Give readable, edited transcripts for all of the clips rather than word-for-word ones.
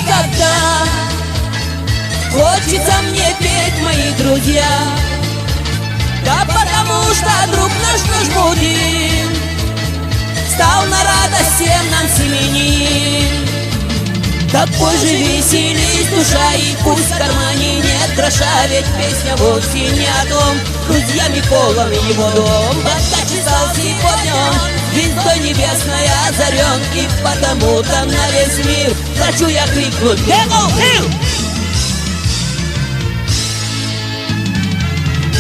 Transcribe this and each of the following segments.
когда хочется мне петь, мои друзья. Да потому что друг наш будет стал на радость всем нам семенин. Так позже веселись душа, и пусть в кармане нет гроша, ведь песня вовсе не о том, друзьями полон его дом. Богаче стал сегодня звездой небесной озарен, и потому-то на весь мир хочу я крикнуть «Devil Hill!».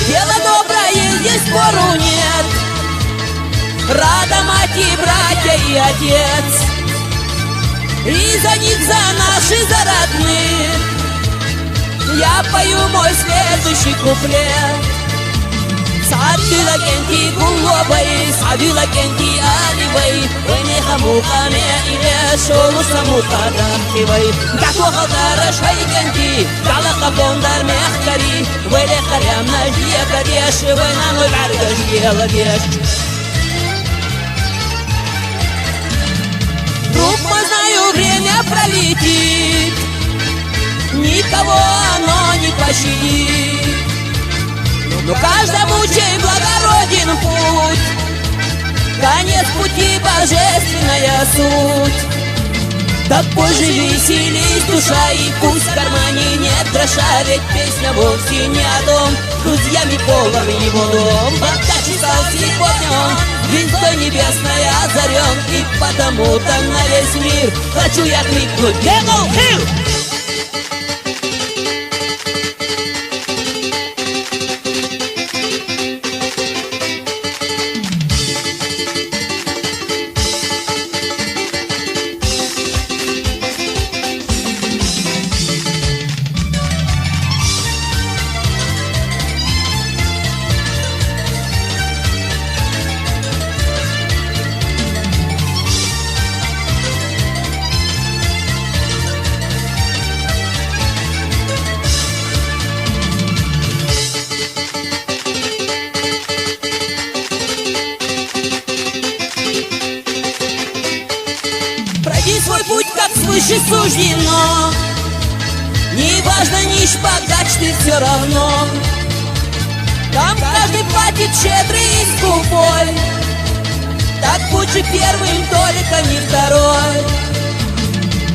Дело доброе, здесь спору нет, рада мать и братья и отец, и за них, за наши, за родных я пою мой следующий куплет. Садила кенти гулобай, садила кенти аливай, вене хамухане иле шолу самута дахтивай. Гатуха дарашай кенти, галака бондар мехкари, вене харям нажия кадеш, вена мой гаргаш елагеш. Друг мой, знаю, время пролетит, никого оно не пощадит. Но каждому, чей благороден путь, конец пути божественная суть. Так позже веселись душа, и пусть в кармане нет гроша, ведь песня вовсе не о том, друзьями полон его дом. Богаче стал сегодня звездой небесной озарен, и потому-то на весь мир хочу я крикнуть «Devil Hill!». Пройди свой путь, как свыше суждено, неважно, нищ, богач, ты все равно. Там каждый платит щедрый и скупой, так будь же первым, только не второй.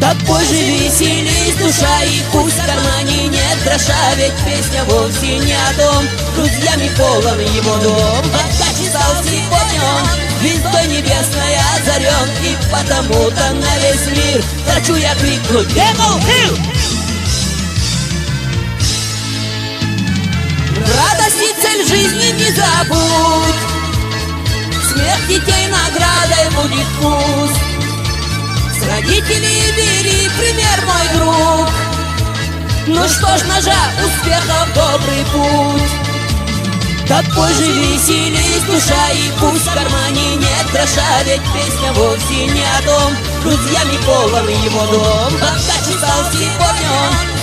Так позже веселись душа, и пусть в кармане нет гроша, ведь песня вовсе не о том, друзьями полон его дом. Богаче стал сегодня звездой небесной озарен, и потому-то на весь мир хочу я крикнуть «Devil Hill!». Радость и цель жизни не забудь, смех детей наградой будет пусть. С родителей бери пример, мой друг, ну что ж, ножа успеха в добрый путь. Так позже веселись душа, и пусть в кармане нет гроша, ведь песня вовсе не о том, друзьями полон его дом. Богаче стал сегодня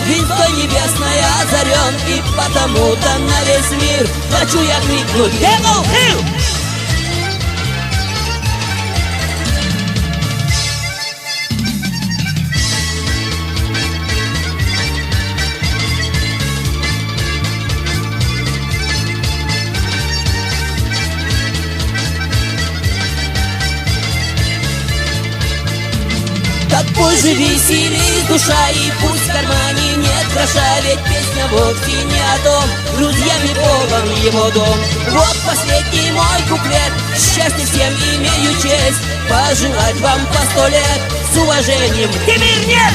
звездой небесной озарен, и потому-то на весь мир хочу я крикнуть «Devil Hill!». Так позже веселись душа, и пусть в кармане нет гроша, ведь песня вовсе не о том, друзьями полон его дом. Вот последний мой куплет, счастья всем имею честь пожелать вам по 100 лет с уважением. Теперь нет!